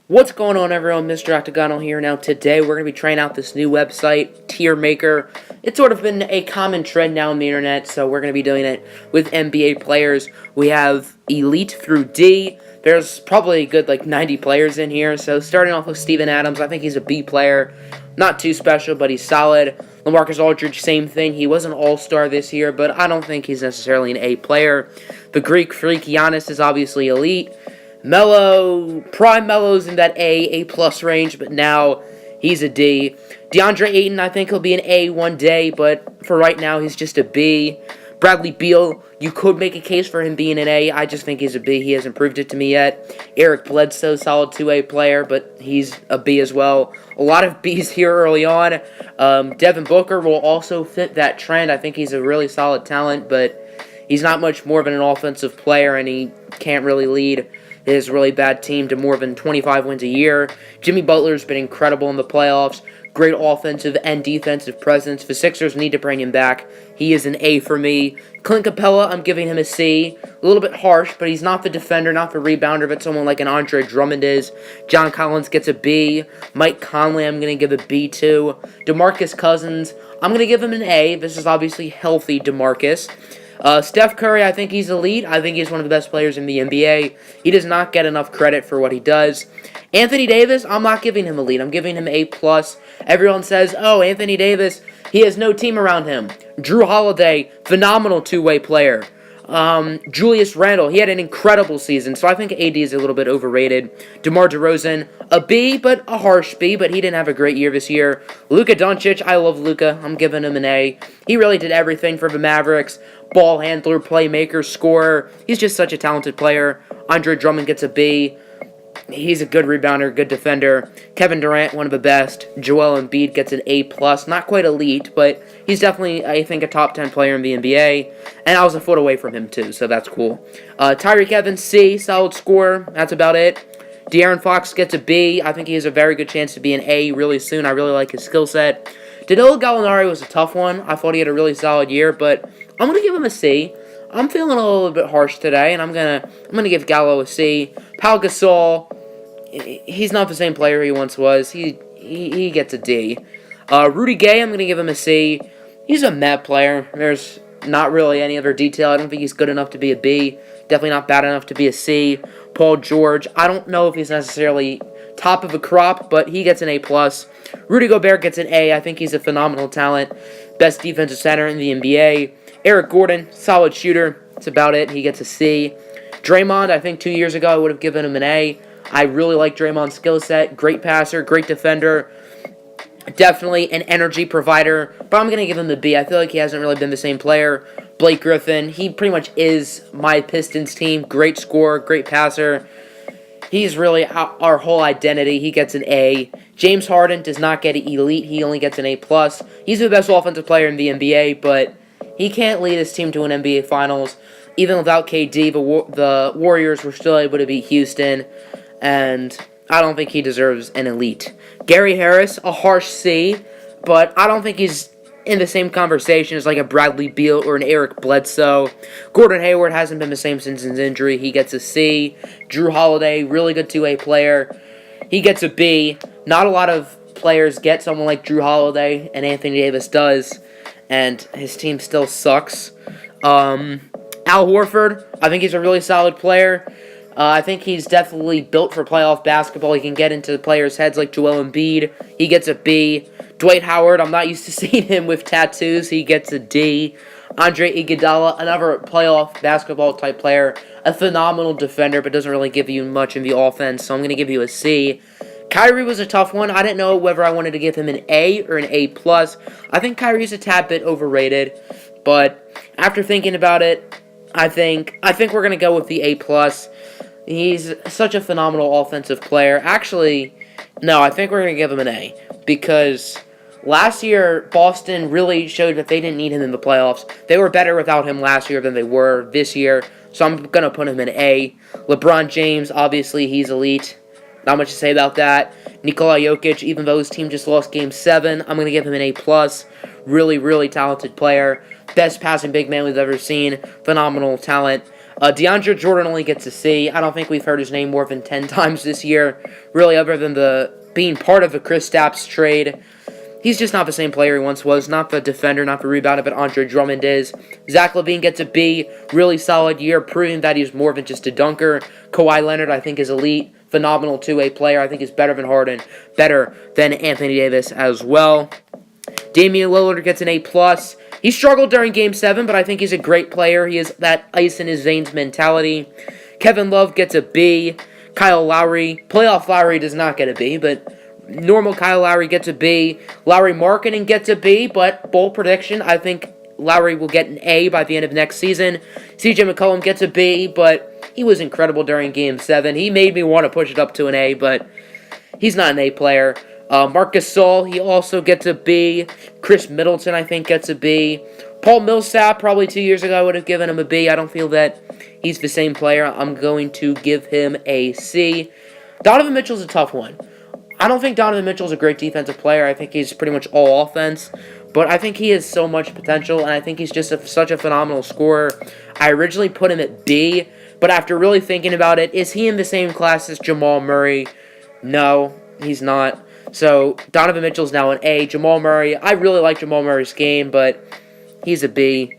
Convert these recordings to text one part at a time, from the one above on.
What's going on, everyone? Mr. Octagonal here. Now, today we're going to be trying out this new website, Tier Maker. It's sort of been a common trend now on the internet, so we're going to be doing it with NBA players. We have Elite through D. There's probably a good, 90 players in here. So, starting off with Steven Adams, I think he's a B player. Not too special, but he's solid. LaMarcus Aldridge, same thing. He was an all-star this year, but I don't think he's necessarily an A player. The Greek freak, Giannis, is obviously elite. Melo, prime Melo's in that A+ range, but now he's a D. DeAndre Ayton, I think he'll be an A one day, but for right now, he's just a B. Bradley Beal, you could make a case for him being an A. I just think he's a B. He hasn't proved it to me yet. Eric Bledsoe, solid 2A player, but he's a B as well. A lot of Bs here early on. Devin Booker will also fit that trend. I think he's a really solid talent, but he's not much more of an offensive player, and he can't really lead his really bad team to more than 25 wins a year. Jimmy Butler's been incredible in the playoffs. Great offensive and defensive presence. The Sixers need to bring him back. He is an A for me. Clint Capella, I'm giving him a C. A little bit harsh, but he's not the defender, not the rebounder, but someone like an Andre Drummond is. John Collins gets a B. Mike Conley, I'm going to give a B to. DeMarcus Cousins, I'm going to give him an A. This is obviously healthy DeMarcus. Steph Curry, I think he's elite. I think he's one of the best players in the NBA. He does not get enough credit for what he does. Anthony Davis, I'm not giving him elite. I'm giving him A+. Everyone says, oh, Anthony Davis, he has no team around him. Drew Holiday, phenomenal two-way player. Julius Randle, he had an incredible season, so I think AD is a little bit overrated. DeMar DeRozan, a B, but a harsh B, but he didn't have a great year this year. Luka Doncic, I love Luka. I'm giving him an A. He really did everything for the Mavericks. Ball handler, playmaker, scorer. He's just such a talented player. Andre Drummond gets a B. He's a good rebounder, good defender. Kevin Durant, one of the best. Joel Embiid gets an A+. Not quite elite, but he's definitely, I think, a top 10 player in the NBA. And I was a foot away from him, too, so that's cool. Tyreek Evans, C, solid scorer. That's about it. De'Aaron Fox gets a B. I think he has a very good chance to be an A really soon. I really like his skill set. Danilo Gallinari was a tough one. I thought he had a really solid year, but I'm going to give him a C. I'm feeling a little bit harsh today, and I'm gonna give Gallo a C. Pau Gasol, he's not the same player he once was. He gets a D. Rudy Gay, I'm gonna give him a C. He's a meh player. There's not really any other detail. I don't think he's good enough to be a B. Definitely not bad enough to be a C. Paul George, I don't know if he's necessarily top of the crop, but he gets an A+. Rudy Gobert gets an A. I think he's a phenomenal talent. Best defensive center in the NBA. Eric Gordon, solid shooter. That's about it. He gets a C. Draymond, I think 2 years ago I would have given him an A. I really like Draymond's skill set. Great passer, great defender. Definitely an energy provider. But I'm going to give him the B. I feel like he hasn't really been the same player. Blake Griffin, he pretty much is my Pistons team. Great scorer, great passer. He's really our whole identity. He gets an A. James Harden does not get an elite. He only gets an A+. He's the best offensive player in the NBA, but he can't lead his team to an NBA Finals. Even without KD, the Warriors were still able to beat Houston, and I don't think he deserves an elite. Gary Harris, a harsh C, but I don't think he's in the same conversation as like a Bradley Beal or an Eric Bledsoe. Gordon Hayward hasn't been the same since his injury. He gets a C. Drew Holiday, really good 2A player. He gets a B. Not a lot of players get someone like Drew Holiday, and Anthony Davis does, and his team still sucks. Al Horford, I think he's a really solid player. I think he's definitely built for playoff basketball. He can get into the players' heads like Joel Embiid. He gets a B. Dwight Howard, I'm not used to seeing him with tattoos. He gets a D. Andre Iguodala, another playoff basketball type player. A phenomenal defender, but doesn't really give you much in the offense, so I'm going to give you a C. Kyrie was a tough one. I didn't know whether I wanted to give him an A or an A+. I think Kyrie's a tad bit overrated, but after thinking about it, I think we're going to go with the A+. He's such a phenomenal offensive player. Actually, no, I think we're going to give him an A, because last year, Boston really showed that they didn't need him in the playoffs. They were better without him last year than they were this year, so I'm going to put him in A. LeBron James, obviously, he's elite. Not much to say about that. Nikola Jokic, even though his team just lost Game 7, I'm going to give him an A+. Really, really talented player. Best passing big man we've ever seen. Phenomenal talent. DeAndre Jordan only gets a C. I don't think we've heard his name more than 10 times this year, really, other than the being part of the Kristaps trade. He's just not the same player he once was. Not the defender, not the rebounder that Andre Drummond is. Zach LaVine gets a B. Really solid year, proving that he's more than just a dunker. Kawhi Leonard, I think, is elite. Phenomenal two-way player. I think he's better than Harden. Better than Anthony Davis as well. Damian Lillard gets an A+. He struggled during Game 7, but I think he's a great player. He has that ice in his veins mentality. Kevin Love gets a B. Kyle Lowry. Playoff Lowry does not get a B, but normal Kyle Lowry gets a B. Lauri Markkanen gets a B, but bold prediction, I think Lowry will get an A by the end of next season. CJ McCollum gets a B, but he was incredible during Game 7. He made me want to push it up to an A, but he's not an A player. Marc Gasol, he also gets a B. Chris Middleton, I think, gets a B. Paul Millsap, probably 2 years ago, I would have given him a B. I don't feel that he's the same player. I'm going to give him a C. Donovan Mitchell's a tough one. I don't think Donovan Mitchell's a great defensive player. I think he's pretty much all offense. But I think he has so much potential, and I think he's just such a phenomenal scorer. I originally put him at B, but after really thinking about it, is he in the same class as Jamal Murray? No, he's not. So Donovan Mitchell's now an A. Jamal Murray, I really like Jamal Murray's game, but he's a B.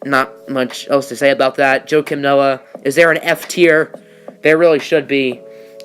Not much else to say about that. Joakim Noah, is there an F tier? There really should be.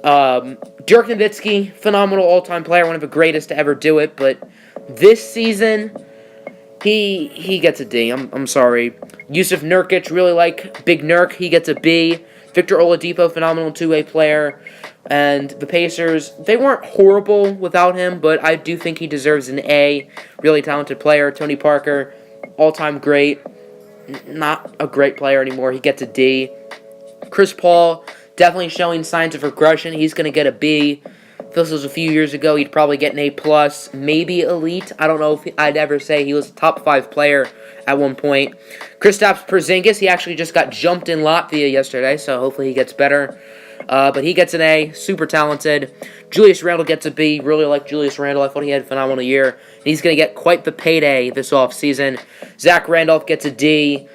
Dirk Nowitzki, phenomenal all-time player, one of the greatest to ever do it, but this season, he gets a D. I'm sorry. Yusuf Nurkic, really like Big Nurk. He gets a B. Victor Oladipo, phenomenal two-way player. And the Pacers, they weren't horrible without him, but I do think he deserves an A. Really talented player. Tony Parker, all-time great. Not a great player anymore. He gets a D. Chris Paul, definitely showing signs of regression. He's going to get a B. If this was a few years ago, he'd probably get an A+, maybe elite. I don't know if I'd ever say he was a top 5 player at one point. Kristaps Porzingis, he actually just got jumped in Latvia yesterday, so hopefully he gets better. But he gets an A, super talented. Julius Randle gets a B. Really like Julius Randle. I thought he had a phenomenal year. And he's going to get quite the payday this offseason. Zach Randolph gets a D.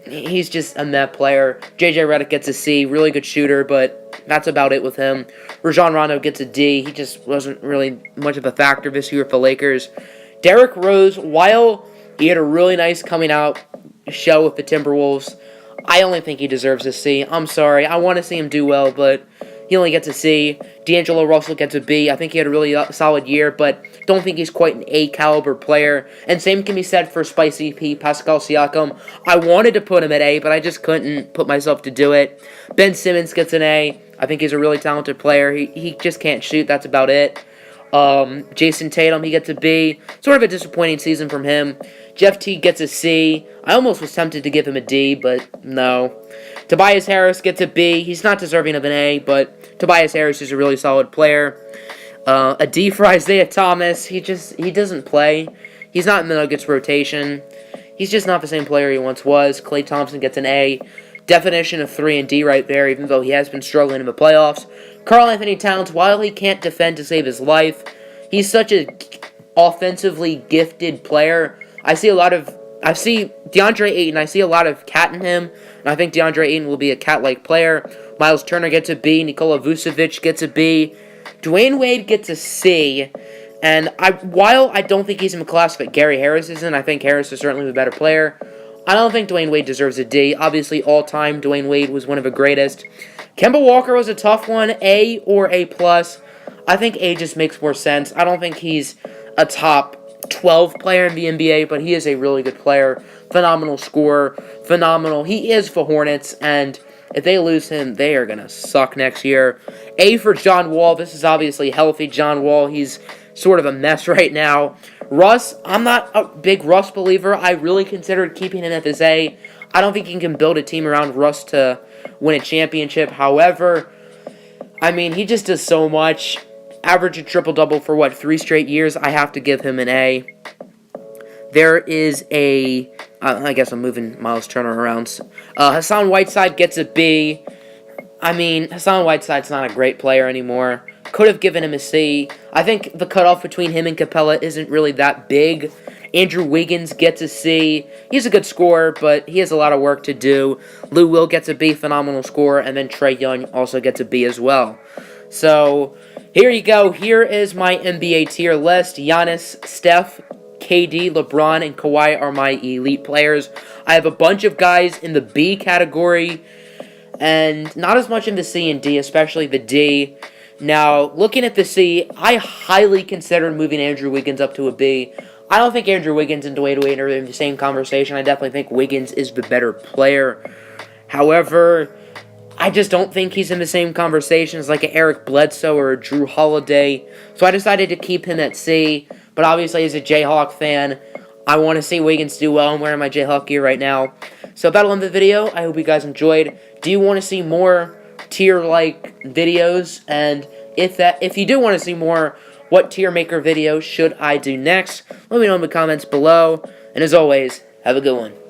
He's just a meh player. JJ Redick gets a C. Really good shooter, but that's about it with him. Rajon Rondo gets a D. He just wasn't really much of a factor this year for the Lakers. Derrick Rose, while he had a really nice coming out show with the Timberwolves, I only think he deserves a C. I'm sorry. I want to see him do well, but he only gets a C. D'Angelo Russell gets a B. I think he had a really solid year, but don't think he's quite an A-caliber player. And same can be said for Spicy P, Pascal Siakam. I wanted to put him at A, but I just couldn't put myself to do it. Ben Simmons gets an A. I think he's a really talented player. He just can't shoot. That's about it. Jason Tatum, he gets a B. Sort of a disappointing season from him. Jeff Teague gets a C. I almost was tempted to give him a D, but no. Tobias Harris gets a B. He's not deserving of an A, but Tobias Harris is a really solid player. A D for Isaiah Thomas. He doesn't play. He's not in the Nuggets rotation. He's just not the same player he once was. Klay Thompson gets an A. Definition of 3 and D right there, even though he has been struggling in the playoffs. Karl Anthony Towns, while he can't defend to save his life, he's such a offensively gifted player. I see DeAndre Ayton. I see a lot of cat in him, and I think DeAndre Ayton will be a cat-like player. Miles Turner gets a B. Nikola Vucevic gets a B. Dwayne Wade gets a C. And while I don't think he's in the class that Gary Harris is in, I think Harris is certainly the better player. I don't think Dwayne Wade deserves a D. Obviously, all-time, Dwayne Wade was one of the greatest. Kemba Walker was a tough one, A or A+. I think A just makes more sense. I don't think he's a top 12 player in the NBA, but he is a really good player. Phenomenal scorer. Phenomenal. He is for Hornets, and if they lose him, they are going to suck next year. A for John Wall. This is obviously healthy John Wall. He's sort of a mess right now. Russ, I'm not a big Russ believer. I really considered keeping him at this A. I don't think you can build a team around Russ to win a championship. However, I mean, he just does so much. Average a triple-double for, 3 straight years? I have to give him an A. There is I guess I'm moving Miles Turner around. Hassan Whiteside gets a B. I mean, Hassan Whiteside's not a great player anymore. Could have given him a C. I think the cutoff between him and Capella isn't really that big. Andrew Wiggins gets a C. He's a good scorer, but he has a lot of work to do. Lou Will gets a B, phenomenal scorer, and then Trae Young also gets a B as well. So, here you go. Here is my NBA tier list. Giannis, Steph, KD, LeBron, and Kawhi are my elite players. I have a bunch of guys in the B category, and not as much in the C and D, especially the D. Now, looking at the C, I highly considered moving Andrew Wiggins up to a B. I don't think Andrew Wiggins and Dwayne Wade are in the same conversation. I definitely think Wiggins is the better player. However, I just don't think he's in the same conversation as like an Eric Bledsoe or a Drew Holiday. So I decided to keep him at C. But obviously, as a Jayhawk fan, I want to see Wiggins do well. I'm wearing my Jayhawk gear right now. So that'll end the video. I hope you guys enjoyed. Do you want to see more tier-like videos? And if you do want to see more, what tier maker videos should I do next? Let me know in the comments below. And as always, have a good one.